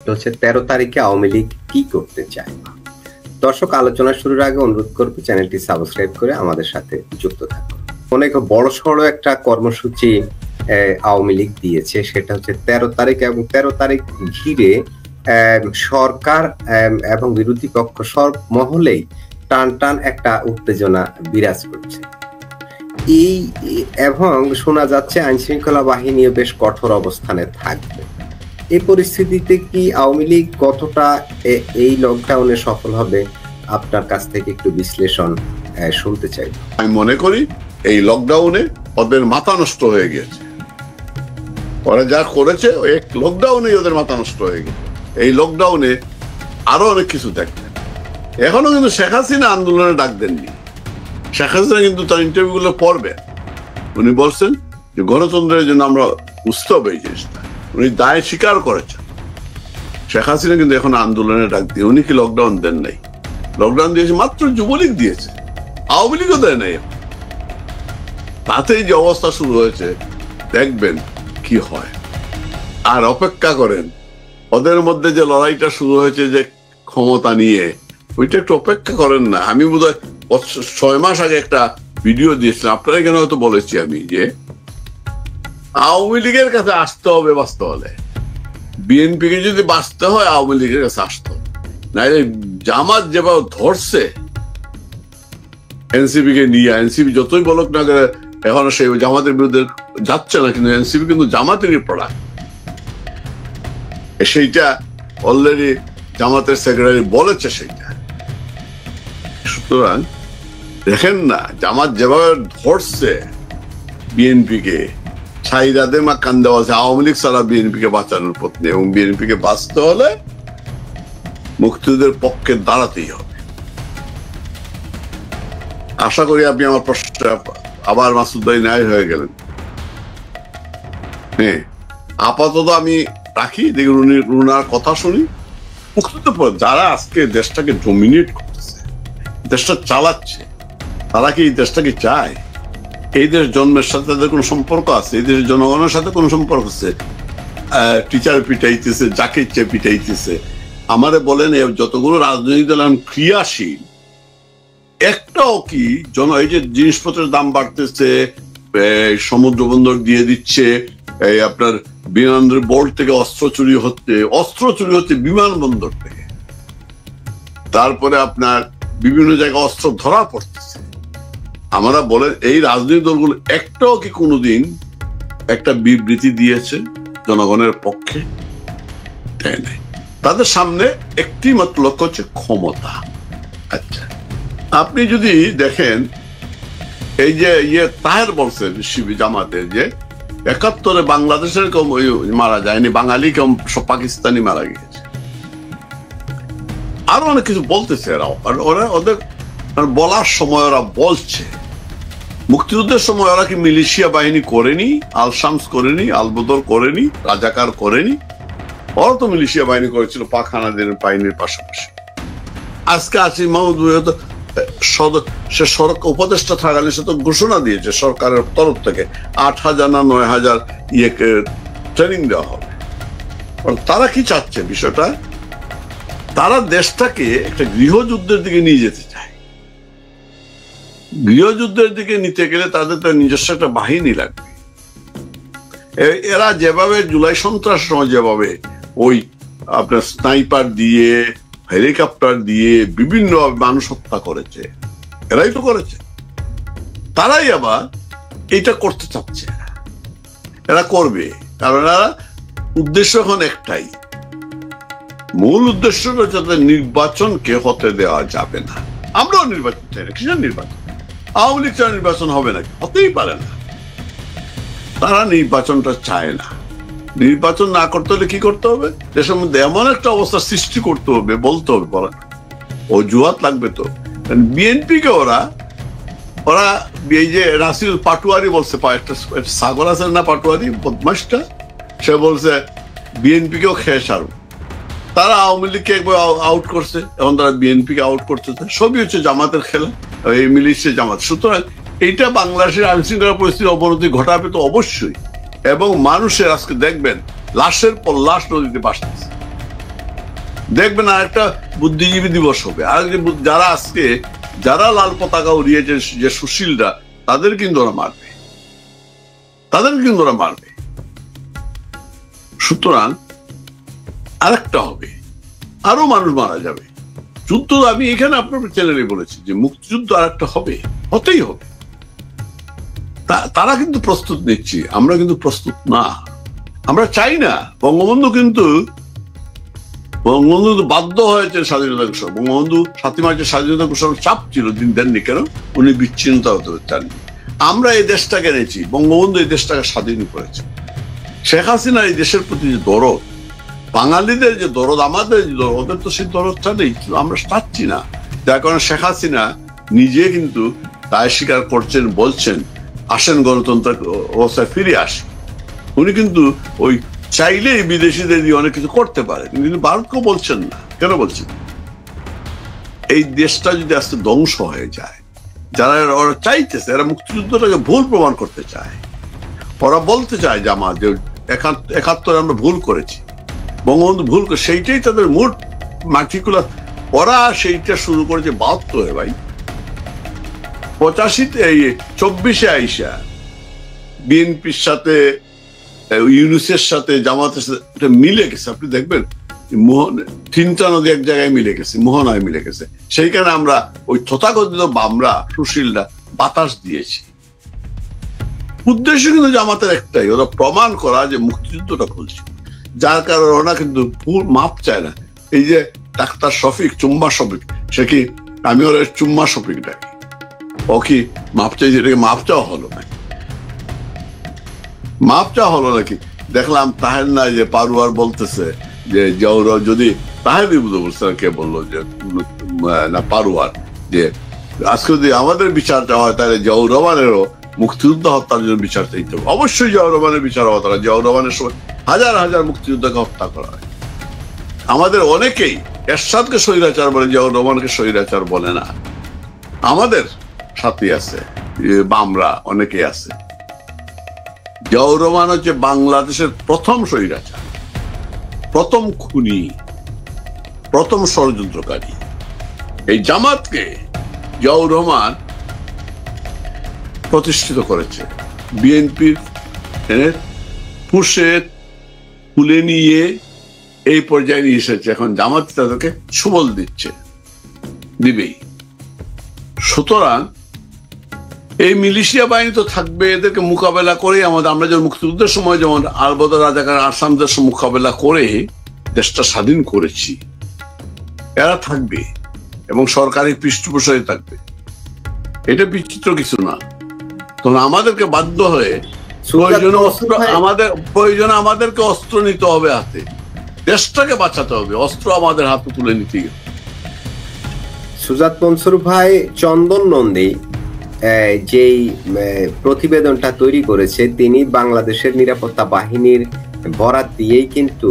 হচ্ছে 13 তারিখে আওয়ামী লীগ কি করতে চায়। দর্শক, আলোচনা শুরুর আগে অনুরোধ করব চ্যানেলটি সাবস্ক্রাইব করে আমাদের সাথে যুক্ত থাকুন। অনেক বড়সড় একটা কর্মসূচি আওয়ামী লীগ দিয়েছে, সেটা হচ্ছে 13 তারিখ, এবং 13 তারিখ ঘিরে সরকার এবং বিরোধী পক্ষ সব মহলেই টান টান একটা উত্তেজনা বিরাজ করছে। এবং শোনা যাচ্ছে আইন শৃঙ্খলা বাহিনীও বেশ কঠোর অবস্থানে থাকবে। এই পরিস্থিতিতে কি আওয়ামী লীগ কতটা এই লকডাউনে সফল হবে, আপনার কাছ থেকে একটু বিশ্লেষণ শুনতে চাই। আমি মনে করি এই লকডাউনে ওদের মাথা নষ্ট হয়ে গেছে। ওরা যা করেছে এক লকডাউনে ওদের মাথা নষ্ট হয়ে গেছে। এই লকডাউনে আরো অনেক কিছু দেখবেন। এখনো কিন্তু শেখ হাসিনা আন্দোলনে ডাক দেননি। শেখ হাসিনা কিন্তু তার ইন্টারভিউ গুলো পড়বে। উনি বলছেন যে গণতন্ত্রের জন্য আমরা উৎসব এই জিনিসটা, উনি দায় স্বীকার করেছেন। শেখ হাসিনা কিন্তু এখন আন্দোলনে ডাক দিয়ে উনি কি লকডাউন দেন নাই? লকডাউন দিয়েছে মাত্র যুবলীগ দিয়েছে, আওয়ামী লীগও দেয় নাই। তাতেই যে অবস্থা শুরু হয়েছে, দেখবেন কি হয়। আর অপেক্ষা করেন, ওদের মধ্যে যে লড়াইটা শুরু হয়েছে যে ক্ষমতা নিয়ে, ওইটা একটু অপেক্ষা করেন না। আমি বোধহয় 6 মাস আগে একটা ভিডিও দিয়েছিলাম, আপনারা এখানে হয়তো বলেছি আমি, যে আওয়ামী লীগের কাছে আসতে হবে বাঁচতে হলে। বিএনপি কে যদি বাঁচতে হয় আওয়ামী লীগের কাছে আসতে হবে, নাইলে জামাত যেভাবে ধরছে এনসিপি কে নিয়ে, এনসিপি যতই বলক না করে এখনো সেই জামাতের বিরুদ্ধে যাচ্ছে না, কিন্তু এনসিপি কিন্তু জামাতেরই প্রোডাক্ট। সেইটা অলরেডি জামাতের সেক্রেটারি বলেছে সেইটা। সুতরাং দেখেন না, জামাত যেভাবে ধরছে বিএনপি কে, ছাইরাদে মা কান্দা আছে আওয়ামী লীগ ছাড়া বিএনপি কে বাঁচানোর পথে, এবং বিএনপি কে বাঁচতে হলে মুক্তিযুদ্ধের পক্ষে দাঁড়াতেই হবে। আশা করি আপনি আমার প্রশ্নটা আবার মাসুদ ভাই ন্যায় হয়ে গেলেন। হ্যাঁ, আপাতত আমি রাখি, দেখুন উনার কথা শুনি। মুক্তিযুদ্ধের পর যারা আজকে দেশটাকে ডমিনেট করতেছে, দেশটা চালাচ্ছে, তারা কি এই দেশটাকে চায়? এই দেশ জন্মের সাথে তাদের কোনো সম্পর্ক আছে? এই দেশের জনগণের সাথে কোনো সম্পর্ক আছে? টিচার পিটাইতেছে, যাকে ইচ্ছে পিটাইতেছে। আমারে বলেন, যতগুলো রাজনৈতিক দল ক্রিয়াশীল, একটাও কি এই যে জিনিসপত্রের দাম বাড়তেছে, সমুদ্র বন্দর দিয়ে দিচ্ছে, এই আপনার বিমানবন্দর বোর্ড থেকে অস্ত্র চুরি হচ্ছে বিমানবন্দর থেকে, তারপরে আপনার বিভিন্ন জায়গায় অস্ত্র ধরা পড়তেছে। আমরা বলেন, এই রাজনৈতিক দলগুলো একটাও কি কোনোদিন একটা বিবৃতি দিয়েছে জনগণের পক্ষে? দেয় নাই। তাদের সামনে একটি মাত্র লক্ষ্য হচ্ছে ক্ষমতা। আচ্ছা, আপনি যদি দেখেন, এই যে তাহের বলছেন শিবি জামাতের, যে 71-এ বাংলাদেশের কেউ মারা যায়নি, বাঙালি কেউ সব পাকিস্তানি মারা গিয়েছে। আরো অনেক কিছু বলতেছে ওরা ওদের বলার সময় ওরা বলছে। মুক্তিযুদ্ধের সময় ওরা কি মিলিশিয়া বাহিনী করেনি? আল শামস করেনি? আলবদর করেনি? রাজাকার করেনি? ওরা তো মিলিশিয়া বাহিনী করেছিল পাক হানাদার বাহিনীর পাশাপাশি। আজকে আসিফ মাহমুদ সে সরকার উপদেষ্টা থাকালে সে তো ঘোষণা দিয়েছে সরকারের তরফ থেকে 8,000 না 9,000 ট্রেনিং দেওয়া হবে। তারা কি চাচ্ছে বিষয়টা? তারা দেশটাকে একটা গৃহযুদ্ধের দিকে নিয়ে যেতে চায়। গৃহযুদ্ধের দিকে নিতে গেলে তাদের তো নিজস্ব একটা বাহিনী লাগবে। এরা যেভাবে জুলাই সন্ত্রাস সময় যেভাবে ওই আপনার স্নাইপার দিয়ে, হেলিকপ্টার দিয়ে বিভিন্ন মানুষ হত্যা করেছে, এরাই তো করেছে। তারাই আবার এটা করতে চাচ্ছে। এরা করবে, কারণ এরা উদ্দেশ্য এখন একটাই, মূল উদ্দেশ্যটা যাতে নির্বাচনকে হতে দেওয়া যাবে না। আমরাও নির্বাচন চাই না। কিসের নির্বাচন? আওয়ামী লীগ ছাড়া নির্বাচন হবে নাকি? হতেই পারে না। তারা নির্বাচনটা চায় না। নির্বাচন না করতে হলে কি করতে হবে? দেশের মধ্যে এমন একটা অবস্থা সৃষ্টি করতে হবে, বলতে হবে, বলা অজুহাত লাগবে তো। বিএনপি কে ওরা এই যে রাসিল পাটোয়ারি বলছে, একটা সাগর আছে না পাটোয়ারি বদমাসটা, সে বলছে বিএনপি কেও খেয়ে সারব। তারা আওয়ামী লীগকে একবার আউট করছে, এখন তারা বিএনপি কে আউট করতেছে। সবই হচ্ছে জামাতের খেলা, এই মিলিশিয়া জামাত। সুতরাং এইটা বাংলাদেশের আইন শৃঙ্খলা পরিস্থিতির অবনতি ঘটাবে তো অবশ্যই। এবং মানুষের আজকে দেখবেন লাশের পর লাশ নদীতে ভাসতেছে। দেখবেন আর একটা বুদ্ধিজীবী দিবস হবে, আর যারা লাল পতাকা উড়িয়েছে যে সুশীলরা, তাদের কিন্তু ওরা মারবে। সুতরাং আরেকটা হবে, আরো মানুষ মারা যাবে। যুদ্ধ আমি এখানে আপনার চ্যানেলে বলেছি যে মুক্তিযুদ্ধ আরেকটা হবে, হতেই হবে। তারা কিন্তু প্রস্তুত নিচ্ছি, আমরা কিন্তু প্রস্তুত না, আমরা চাই না। বঙ্গবন্ধু কিন্তু বাধ্য হয়েছে স্বাধীনতা ঘোষণা। বঙ্গবন্ধু 7ই মার্চের স্বাধীনতা ঘোষণার চাপ ছিল, তিনি দেননি কেন? উনি বিচ্ছিন্নতা হতে চাননি। আমরা এই দেশটাকে এনেছি, বঙ্গবন্ধু এই দেশটাকে স্বাধীন করেছে। শেখ হাসিনা এই দেশের প্রতি যে দরদ, বাঙালিদের যে দরদ, আমাদের যে দরদ, ওদের তো সেই দরদটা নেই, আমরা পাচ্ছি না। যার কারণে শেখ হাসিনা নিজে কিন্তু দায় স্বীকার করছেন, বলছেন আসেন গণতন্ত্র অবস্থায় ফিরে আসে। উনি কিন্তু ওই চাইলেই বিদেশিদের দিয়ে অনেক কিছু করতে পারেন, কিন্তু ভারতকেও বলছেন না। কেন বলছেন? এই দেশটা যদি আজকে ধ্বংস হয়ে যায়, যারা ওরা চাইতেছে, এরা মুক্তিযুদ্ধটাকে ভুল প্রমাণ করতে চায়। ওরা বলতে চায় যে আমার যে 71 আমরা ভুল করেছি, বঙ্গবন্ধু ভুল করে, সেইটাই তাদের মূল মাটিকুলা। ওরা সেইটা শুরু করেছে 72-এ ভাই। 85-তে 24-এ আইসা বিএনপির সাথে, ইউনুসের সাথে, জামাতের সাথে এটা মিলে গেছে। আপনি দেখবেন তিনটা নদী এক জায়গায় মিলে গেছে, মোহনায় মিলে গেছে। সেইখানে আমরা ওই তথাকথিত বামরা সুশীলরা বাতাস দিয়েছি। উদ্দেশ্য কিন্তু জামাতের একটাই, ওরা প্রমাণ করা যে মুক্তিযুদ্ধটা বলছে। যার কারণে ওরা কিন্তু মাপ চায় না। এই যে ডাক্তার শফিক, চুম্মা শফিক, সে কি, আমি ওরা চুম্মা শফিক ডাকি, ও কি মাপ চাইছে? এটাকে মাপ চাওয়া হলো নাকি? মাপ চাওয়া হলো নাকি? দেখলাম তাহের না যে পারুয়ার বলতেছে যে জিয়াউর, যদি তাহেরই বলছে, কে বললো যে না পারুয়ার, যে আজকে যদি আমাদের বিচার চাওয়া হয় তাহলে জিয়াউর রহমানেরও মুক্তিযুদ্ধ হত্যার জন্য বিচার চাইতে হবে। অবশ্যই জিয়াউর রহমানের বিচার হওয়া দরকার। জিয়াউর রহমানের সময় হাজার হাজার মুক্তিযোদ্ধাকে হত্যা করা হয়। আমাদের অনেকেই এরশাদকে স্বৈরাচার বলে, জিয়াউর রহমানকে স্বৈরাচার বলে না। আমাদের সাথী আছে, বামরা অনেকেই আছে। জিয়াউর রহমান হচ্ছে বাংলাদেশের প্রথম স্বৈরাচার, প্রথম খুনি, প্রথম ষড়যন্ত্রকারী। এই জামাতকে জিয়াউর রহমান প্রতিষ্ঠিত করেছে, বিএনপির পুষে তুলে নিয়ে এই পর্যায়ে নিয়ে এসেছে। এখন জামাত তাদেরকে সুবল দিবেই। সুতরাং এই মিলিশিয়া বাহিনী তো থাকবে, এদেরকে মোকাবেলা করে আমরা যেমন মুক্তিযুদ্ধের সময় যেমন আলবদা রাজাকার আসামদের মোকাবেলা করে দেশটা স্বাধীন করেছি, এরা থাকবে এবং সরকারি পৃষ্ঠপোষকতা থাকবে। এটা বিচিত্র কিছু না। তখন আমাদেরকে বাধ্য হয়ে আমাদেরকে অস্ত্র নিতে হবে হাতে, দেশটাকে বাঁচাতে হবে, অস্ত্র আমাদের হাতে তুলে নিতে হবে। সুজাত মনসুর ভাই, চন্দন নন্দী যেই প্রতিবেদনটা তৈরি করেছে, তিনি বাংলাদেশের নিরাপত্তা বাহিনীর বরাত দিয়েই কিন্তু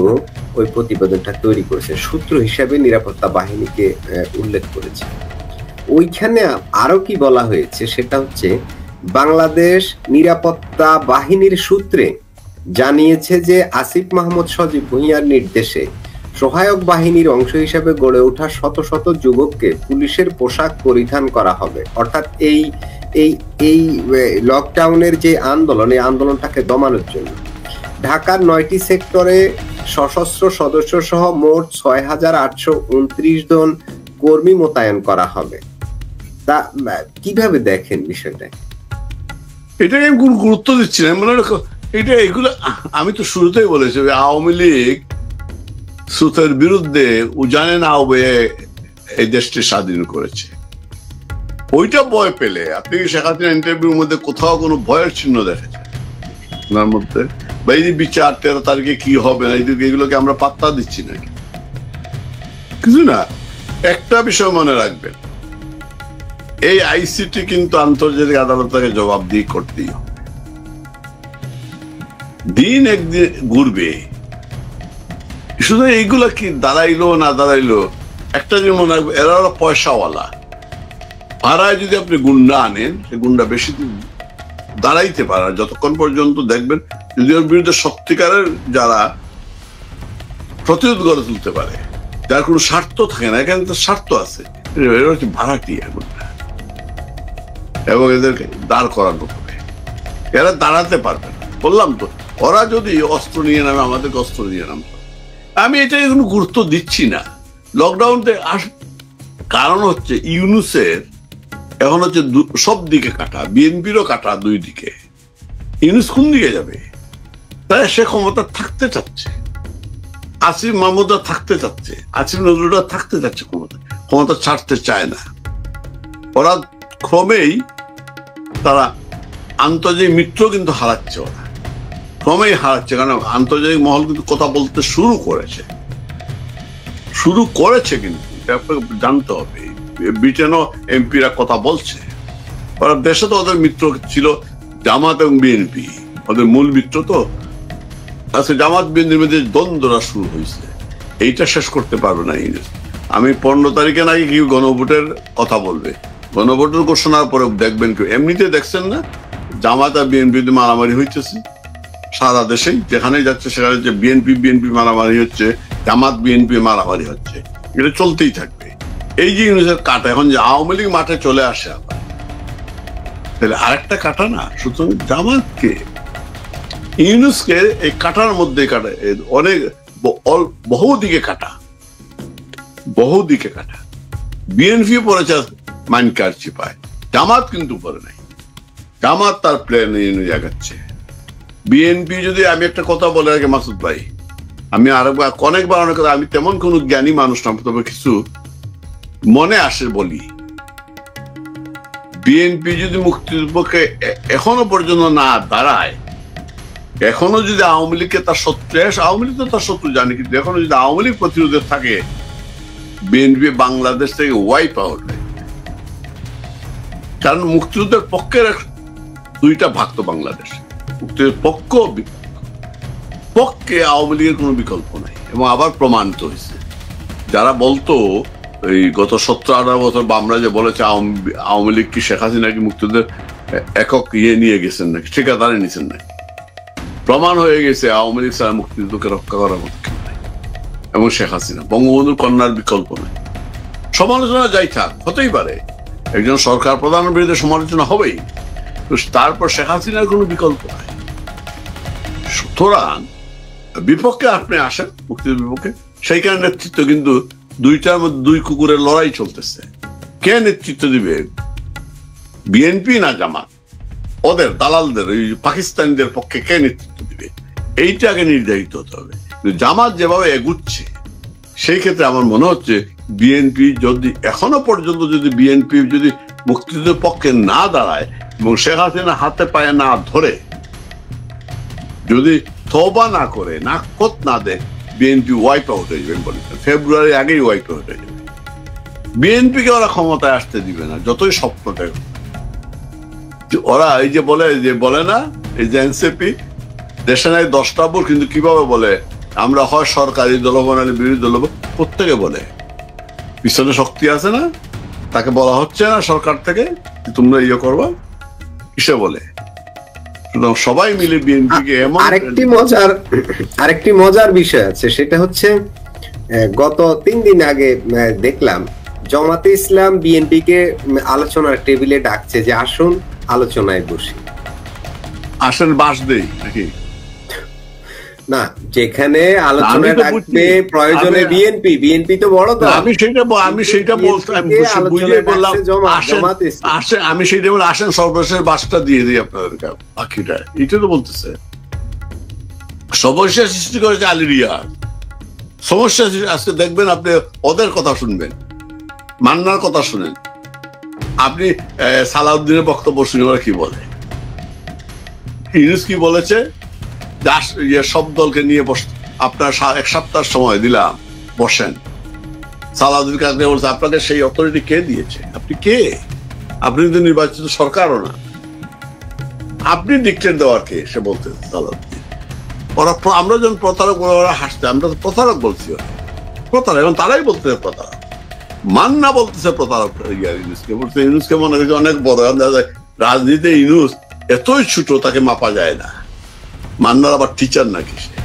ওই প্রতিবেদনটা তৈরি করেছে, সূত্র হিসাবে নিরাপত্তা বাহিনীকে উল্লেখ করেছে। ওইখানে আরো কি বলা হয়েছে সেটা হচ্ছে, বাংলাদেশ নিরাপত্তা বাহিনীর সূত্রে জানিয়েছে যে আসিফ মাহমুদ সজীব ভুঁইয়ার নির্দেশে সহায়ক বাহিনীর অংশ হিসেবে গড়ে ওঠা শত শত যুবককে পুলিশের পোশাক পরিধান করা হবে। অর্থাৎ এই এই এই লকডাউনের যে আন্দোলন, এই আন্দোলনটাকে দমানোর জন্য ঢাকার 9টি সেক্টরে সশস্ত্র সদস্য সহ মোট 6,829 জন কর্মী মোতায়েন করা হবে। তা কিভাবে দেখেন বিষয়টা? এটাকে আমি গুরুত্ব দিচ্ছি না, মনে রাখো এগুলো আমি তো শুরুতেই বলেছি, আওয়ামী লীগ সুতের বিরুদ্ধে উজানে না হয়ে এই দেশটি স্বাধীন করেছে। ওইটা ভয় পেলে আপনি শেখ হাসিনা ইন্টারভিউর মধ্যে কোথাও কোনো ভয়ের চিহ্ন দেখেছেন ওনার মধ্যে? বা এই যে বিচার 13 তারিখে কি হবে না, এগুলোকে আমরা পাত্তা দিচ্ছি নাকি? কিছু না। একটা বিষয় মনে রাখবেন, এই আইসিটি কিন্তু আন্তর্জাতিক আদালতকে জবাবদিহি করতেই হবে। দিন একদিন ঘুরবে। শুধু এইগুলা কি দাঁড়াইলো না দাঁড়াইলো, একটা জিনিস মনে রাখবে, এরা হলো পয়সাওয়ালা। ভাড়ায় যদি আপনি গুন্ডা আনেন, সে গুন্ডা বেশি দিন দাঁড়াইতে পারে, যতক্ষণ পর্যন্ত দেখবেন যদি ওর বিরুদ্ধে সত্যিকারের যারা প্রতিরোধ গড়ে তুলতে পারে, যার কোনো স্বার্থ থাকে না। এখানে তো স্বার্থ আছে, এরা হচ্ছে ভাড়াটিয়া গুন্ডা, এবং এদেরকে দাঁড় করানো হবে। এরা দাঁড়াতে পারবে না। বললাম তো, ওরা যদি অস্ত্র নিয়ে নামে, আমাদেরকে অস্ত্র নিয়ে নামে। আমি এটা কোনো গুরুত্ব দিচ্ছি না। লকডাউনতে কারণ হচ্ছে ইউনূসের এখন হচ্ছে সব দিকে কাটা, বিএনপিরও কাটা দুই দিকে। ইউনূস কোন দিকে যাবে? তাই সে ক্ষমতা থাকতে চাচ্ছে, আসিফ মাহমুদরা থাকতে চাচ্ছে, আসিফ নজরুলরা থাকতে চাচ্ছে, ক্ষমতা ছাড়তে চায় না। ওরা ক্রমেই তারা আন্তর্জাতিক মিত্র কিন্তু হারাচ্ছে, ওরা ক্রমেই হারাচ্ছে। কারণ আন্তর্জাতিক মহল কিন্তু কথা বলতে শুরু করেছে কিন্তু জানতে হবে। ব্রিটেনও এমপিরা কথা বলছে। ওরা দেশে তো ওদের মিত্র ছিল জামাত এবং বিএনপি, ওদের মূল মিত্র। তো আচ্ছা, জামাত বিএনপির মধ্যে দ্বন্দ্বরা শুরু হয়েছে, এইটা শেষ করতে পারবে না ইউনূস। আমি 15 তারিখে নাকি কি গণভোটের কথা বলবে, গণভোটের ঘোষণার পরে দেখবেন কেউ। এমনিতে দেখছেন না জামাত আর বিএনপি মারামারি হইতেছে সারা দেশেই, যেখানে যাচ্ছে সেখানে যে বিএনপি মারামারি হচ্ছে, জামাত বিএনপি মারামারি হচ্ছে, এটা চলতেই থাকবে। এই যে ইউনূসের কাটা, এখন যে আওয়ামী লীগ মাঠে চলে আসে আবার, তাহলে আরেকটা কাটা না। সুতরাং জামাতকে, ইউনূসকে এই কাটার মধ্যে কাটা, অনেক বহুদিকে কাটা। বিএনপি পড়েছে মাইনকার চিপায়, জামাত কিন্তু পড়ে নাই। জামাত তার প্ল্যান নিয়ে আগাচ্ছে। বিএনপি যদি, আমি একটা কথা বলে রাখি মাসুদ ভাই, আমি অনেকবার অনেক কথা, আমি তেমন কোন জ্ঞানী মানুষ না, তবে কিছু মনে আসে বলি। বিএনপি যদি মুক্তির পক্ষে এখনো পর্যন্ত না দাঁড়ায়, এখনো যদি আওয়ামী লীগকে তার শত্রু, আওয়ামী লীগ তো তার শত্রু জানি, কিন্তু এখনো যদি আওয়ামী লীগ প্রতিরোধে থাকে, বিএনপি বাংলাদেশ থেকে ওয়াইপ আউট হয়। কারণ মুক্তিযুদ্ধের পক্ষের দুইটা ভাগ তো বাংলাদেশ, মুক্তিযুদ্ধের পক্ষে আওয়ামী লীগের কোনো বিকল্প নাই। এবং আবার প্রমাণিত হয়েছে। যারা বলতো এই গত 17-18 বছর আমরা যে বলেছে আওয়ামী লীগ কি শেখ হাসিনা কি মুক্তিযুদ্ধের একক নিয়ে গেছেন নাকি, ঠিকাদারে নিছেন নাকি, প্রমাণ হয়ে গেছে আওয়ামী লীগ ছাড়া মুক্তিযুদ্ধকে রক্ষা করার মতো কেউ নাই। এবং শেখ হাসিনা বঙ্গবন্ধুর কন্যার বিকল্প নাই। সমালোচনা যাই থাক, হতেই পারে, একজন সরকার প্রধানের বিরুদ্ধে সমালোচনা হবেই, তারপর শেখ হাসিনার কোনো বিকল্প নাই। সুতরাং বিপক্ষে আপনি আসেন, মুক্তিযুদ্ধের বিপক্ষে, সেইখানে নেতৃত্ব কিন্তু দুইটার মধ্যে দুই কুকুরের লড়াই চলতেছে। কে নেতৃত্ব দিবে, বিএনপি না জামাত? ওদের দালালদের, ওই পাকিস্তানিদের পক্ষে কে নেতৃত্ব দিবে, এইটা আগে নির্ধারিত হতে হবে। জামাত যেভাবে এগুচ্ছে, সেই ক্ষেত্রে আমার মনে হচ্ছে বিএনপি যদি এখনো পর্যন্ত বিএনপি যদি মুক্তিযুদ্ধের পক্ষে না দাঁড়ায় এবং শেখ হাসিনা হাতে পায়ে না ধরে, যদি তওবা না করে, নাকত না দেয়, বিএনপি ওয়াইপ আউট হয়ে যাবে। ফেব্রুয়ারি আগেই ওয়াইপ আউট হয়ে যাবে। বিএনপিকে ওরা ক্ষমতায় আসতে দিবে না, যতই স্বপ্ন দেয়। ওরা এই যে বলে না, এই যে এনসিপি দেশে নাই 10টা ভোট, কিন্তু কিভাবে বলে আমরা হয় সরকারি দল হবো না বিরোধী দল হবো। প্রত্যেকে বলে, পিছনে শক্তি আছে না, তাকে বলা হচ্ছে না সরকার থেকে তোমরা ইয়ে করবা, কিসে বলে। সবাই মিলে বিএনপিকে এমন আরেকটি মজার বিষয় আছে, সেটা হচ্ছে গত 3 দিন আগে দেখলাম জামাতে ইসলাম বিএনপি কে আলোচনার টেবিলে ডাকছে যে আসুন আলোচনায় বসি। আসেন বাস দেই নাকি না, যেখানে আলোচনা ডাকবে প্রয়োজনে বিএনপি তো বড় দল। আমি সেইটা বললাম, আমি সেইটা বলে আসেন সর্বশেষ বাসটা দিয়ে দিই আপনাদের বাকিটা, এটা তো বলতেছে। সমস্যা সৃষ্টি করেছে আলিরিয়া, সমস্যা আজকে দেখবেন আপনি ওদের কথা শুনবেন, মান্নার কথা শুনেন, আপনি সালাউদ্দিনের বক্তব্য শুনে ওরা কি বলে। ইউনূস কি বলেছে, সব দলকে নিয়ে আপনার 1 সপ্তাহ সময় দিলাম, বসেন। সালাউদ্দিন কাছে বলছে আপনাকে সেই অথরিটি কে দিয়েছে, আপনি কে? আপনি তো নির্বাচিত সরকারও না, আপনি ডিক্টেট দেওয়ার কে? সে বলতে সালাউদ্দিন। আমরা যখন প্রতারক ওরা হাসতে, আমরা তো প্রতারক বলছি, প্রতারক, এবং তারাই বলতে প্রতারক। মান্না বলতেছে প্রতারক ইউনূসকে, বলছে ইউনূসকে মনে করছে অনেক বড়। রাজনীতিতে ইউনূস এতই ছোট, তাকে মাপা যায় না। মান্নার আবার টিচার নাকি সে,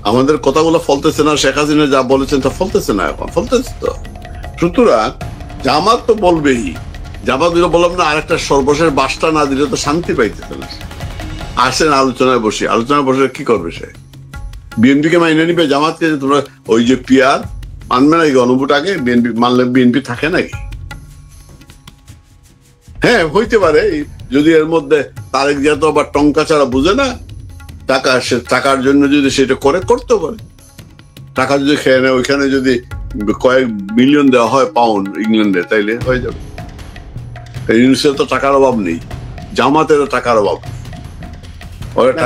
আমাদের কথাগুলো ফলতেছে না, শেখ হাসিনা যা বলেছেন তা ফলতেছে না, এখন ফলতেছে তো। সুতরাং জামাত তো বলবেই, জামাত বললাম না, আরেকটা সর্বশেষ বাসটা না দিলে তো শান্তি পাইতেছে না। আসেন আলোচনায় বসে, আলোচনায় বসে কি করবে সে? বিএনপি কে মাইনে নিবে, জামাতকে তোমরা ওই যে পিয়ার মানবে নাকি? গণভোট আগে বিএনপি মানলে বিএনপি থাকে নাকি? হ্যাঁ হইতে পারে, যদি এর মধ্যে তারেক জিয়া তো আবার টঙ্কা ছাড়া বুঝে না, টাকা সে টাকার জন্য যদি সেটা করতে পারে, টাকা যদি খেয়ে নেয়, ওইখানে যদি কয়েক মিলিয়ন দেওয়া হয় পাউন্ড ইংল্যান্ডে, তাইলে হয়ে যাবে। ইউনিসেফ তো টাকার অভাব নেই, জামাতেরও টাকার অভাব।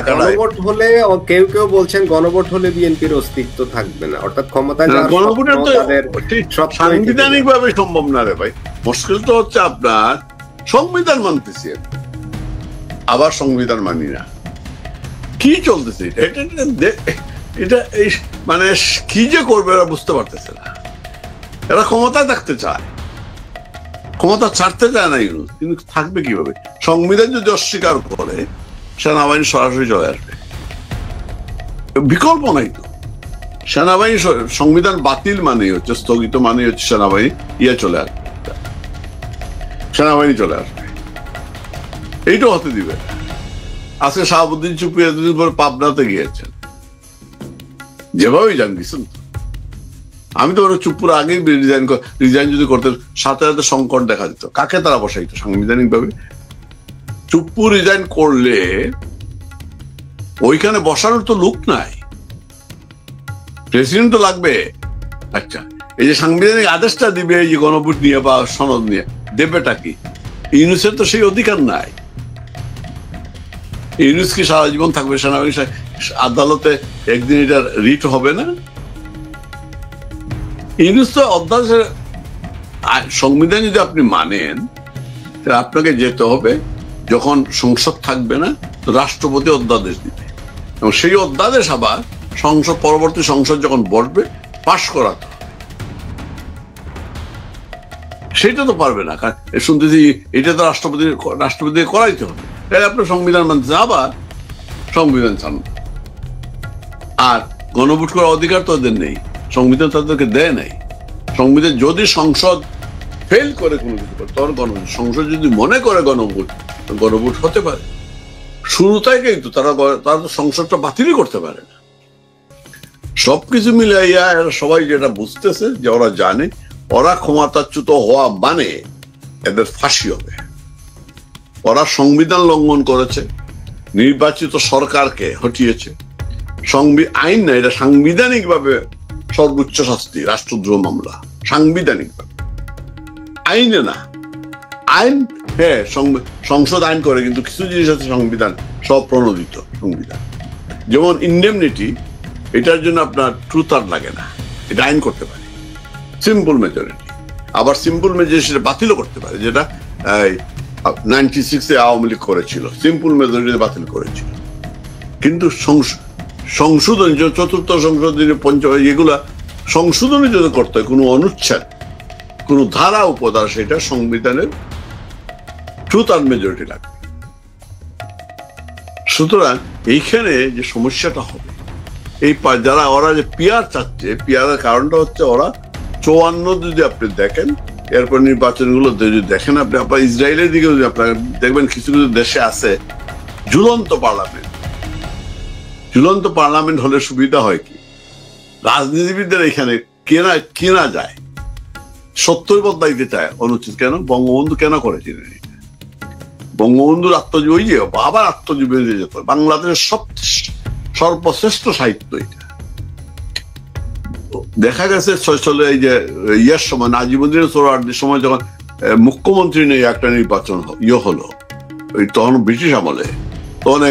গণভোট হলে কেউ কেউ বলছেন গণভোট হলে বিএনপির অস্তিত্ব থাকবে না, অর্থাৎ ক্ষমতায় গণভোটের তো সাংবিধানিক ভাবে সম্ভব না রে ভাই। মুশকিল তো হচ্ছে আপনার সংবিধান মানতেছি, আবার সংবিধান মানি না, কি চলতেছে এটা এই মানে কি যে করবে এরা বুঝতে পারতেছে না। এরা ক্ষমতায় থাকতে চায়, ক্ষমতা ছাড়তে চায় না, কিন্তু থাকবে কিভাবে? সংবিধান যদি অস্বীকার করে সেনাবাহিনী সরাসরি চলে আসবে, বিকল্প নাই তো। সেনাবাহিনী সংবিধান বাতিল মানেই হচ্ছে, স্থগিত মানেই হচ্ছে সেনাবাহিনী চলে আসবে, সেনাবাহিনী চলে আসবে, এইটাও হতে দিবে। আজকে শাহাবুদ্দিন চুপ্পু এতদিন পরে পাবনাতে গিয়েছেন, যেভাবেই যান গেছেন। আমি তো ওরা চুপ্পুর আগেই রিজাইন যদি করতে, সাথে সাথে সংকট দেখা দিত। কাকে তারা বসাইতো সাংবিধানিক ভাবে? চুপ্পু রিজাইন করলে ওইখানে বসানোর তো লোক নাই, প্রেসিডেন্ট তো লাগবে। আচ্ছা, এই যে সাংবিধানিক আদেশটা দিবে, এই যে গণভোট নিয়ে বা সনদ নিয়ে, দেবেটা কি? ইউনুসের তো সেই অধিকার নাই। ইউনুস কি সারা জীবন থাকবে সেনাবাহিনী আদালতে? একদিন এটা রিট হবে না? ইউনুস তো অধ্যাদেশের সংবিধান যদি আপনি মানেন, তাহলে আপনাকে যেতে হবে, যখন সংসদ থাকবে না তো রাষ্ট্রপতি অধ্যাদেশ দিবে, এবং সেই অধ্যাদেশ আবার সংসদ, পরবর্তী সংসদ যখন বসবে, পাশ করাতে হবে। সেটা তো পারবে না, কারণ শুনতেছি এটা তো রাষ্ট্রপতি করাইতে হবে। তাহলে আপনার সংবিধান মানতে, আবার সংবিধান চান। আর গণভোট করার অধিকার তো ওদের নেই, সংবিধান তাদেরকে দেয় নাই। সংবিধান যদি সংসদ ফেল করে কোনো কিছু করে, তখন গণভোট, সংসদ যদি মনে করে গণভোট হতে পারে। শুরু থেকেই তো তারা তো সংসদটা বাতিলই করতে পারে না। সবকিছু মিলাইয়া সবাই যেটা বুঝতেছে, যে ওরা জানে ওরা ক্ষমতাচ্যুত হওয়া মানে এদের ফাঁসি হবে। ওরা সংবিধান লঙ্ঘন করেছে, নির্বাচিত সরকারকে হটিয়েছে। আইন না, এটা সাংবিধানিক ভাবে সর্বোচ্চ শাস্তি, রাষ্ট্রদ্রোহ মামলা, সাংবিধানিক ভাবে, আইনে না। আইন, হ্যাঁ সংসদ আইন করে, কিন্তু কিছু জিনিস আছে সংবিধান সব প্রণোদিত। সংবিধান যেমন ইন্ডেমনিটি, এটার জন্য আপনার ট্রুথ আর লাগে না, এটা আইন করতে পারে সিম্পল মেজরিটি। আবার সিম্পল মেজরিটি সেটা বাতিলও করতে পারে, যেটা 96-এ আওয়ামী লীগ করেছিল, সিম্পল মেজরিটি বাতিল করেছিল। কিন্তু সংশোধন, যে চতুর্থ সংশোধনী, পঞ্চম, এগুলা সংশোধনী যদি করতে হয়, কোনো অনুচ্ছেদ, কোনো ধারা উপধারা, সেটা সংবিধানের ট্রুথ আর মেজরিটি লাগবে। সুতরাং এইখানে যে সমস্যাটা হবে, এই যারা ওরা যে পিয়ার চাচ্ছে, পিয়ারের কারণটা হচ্ছে ওরা 54 যদি আপনি দেখেন, এরপর নির্বাচনগুলো যদি দেখেন আপনি, আপনার ইসরায়েলের দিকে যদি আপনার দেখবেন, কিছু কিছু দেশে আছে ঝুলন্ত পার্লামেন্ট। ঝুলন্ত পার্লামেন্ট হলে সুবিধা হয় কি, রাজনীতিবিদদের এখানে কেনা যায়, 70 বদলাইতে চায় অনুচিত। কেন? বঙ্গবন্ধু কেন করেছিলেন? বঙ্গবন্ধুর আত্মজীবী, ওই যে বাবার আত্মজীবী যেত, বাংলাদেশের সর্বশ্রেষ্ঠ সাহিত্য এটা। দেখা গেছে এই যে ইয়ার সময়, নাজিমুদ্দিন সোহরাওয়ার্দীর সময়, যখন মুখ্যমন্ত্রী নিয়ে একটা নির্বাচন হলো, ওই তখন ব্রিটিশ আমলে, তখন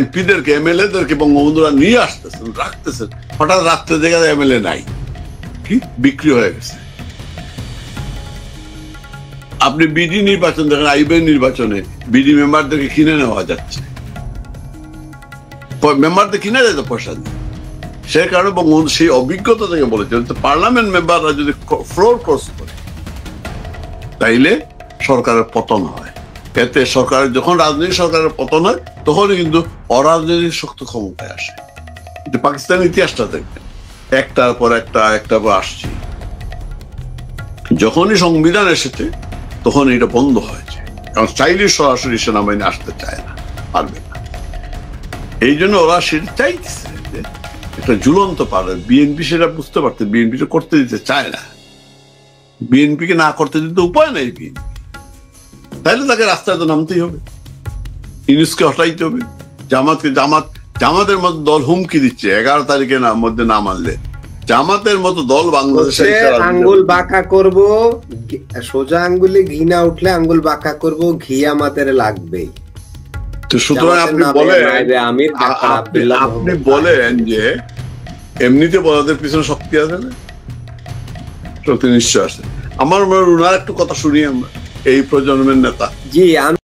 এমপিদেরকে, এমএলএদেরকে বঙ্গবন্ধুরা নিয়ে আসতেছেন, রাখতেছেন। হঠাৎ রাত্রে দেখা যায় এমএলএ নাই, কি বিক্রি হয়ে গেছে। আপনি বিডি নির্বাচন দেখেন, আইবের নির্বাচনে বিডি মেম্বারদেরকে কিনে নেওয়া যাচ্ছে, মেম্বারদের কিনে যায় তো পয়সা দিয়ে। সে কারণে বঙ্গবন্ধু সেই অভিজ্ঞতা থেকে বলেছেন, পার্লামেন্ট মেম্বাররা যদি ফ্লোর ক্রস করে, তাইলে সরকারের পতন হয়। এতে সরকারের, যখন রাজনৈতিক সরকারের পতন হয়, তখনই কিন্তু অরাজনৈতিক শক্তি ক্ষমতায় আসে। পাকিস্তানের ইতিহাসটা দেখবেন, একটার পর একটার পর আসছে। যখনই সংবিধান এসেছে তখন এটা বন্ধ হয়েছে, কারণ চাইলে সরাসরি সেনাবাহিনী আসতে চায় না, পারবে না। এই জন্য ওরা সেটা চাইতেছে যে একটা ঝুলন্ত পারে। বিএনপি সেটা বুঝতে পারছে, বিএনপি করতে দিতে চায় না। বিএনপিকে না করতে দিতে উপায় নেই বিএনপি, তাইলে তাকে রাস্তায় তো নামতেই হবে, ইউনুসকে হটাইতে হবে। জামাতের মতো দল হুমকি দিচ্ছে 11 তারিখের মধ্যে না মানলে জামাতের মতো দল বাংলাদেশে আঙ্গুল বাঁকা করব, সোজা আঙ্গুলে ঘি না উঠলে আঙ্গুল বাঁকা করব, ঘি আমাদের লাগবেই। তো সুতরাং আপনি বলেন যে এমনিতে বড়দের পিছনে শক্তি আছে না? শক্তি নিশ্চয় আছে। আমার মনে হয় রুনার একটু কথা শুনি আমরা, এই প্রজন্মের নেতা। জি।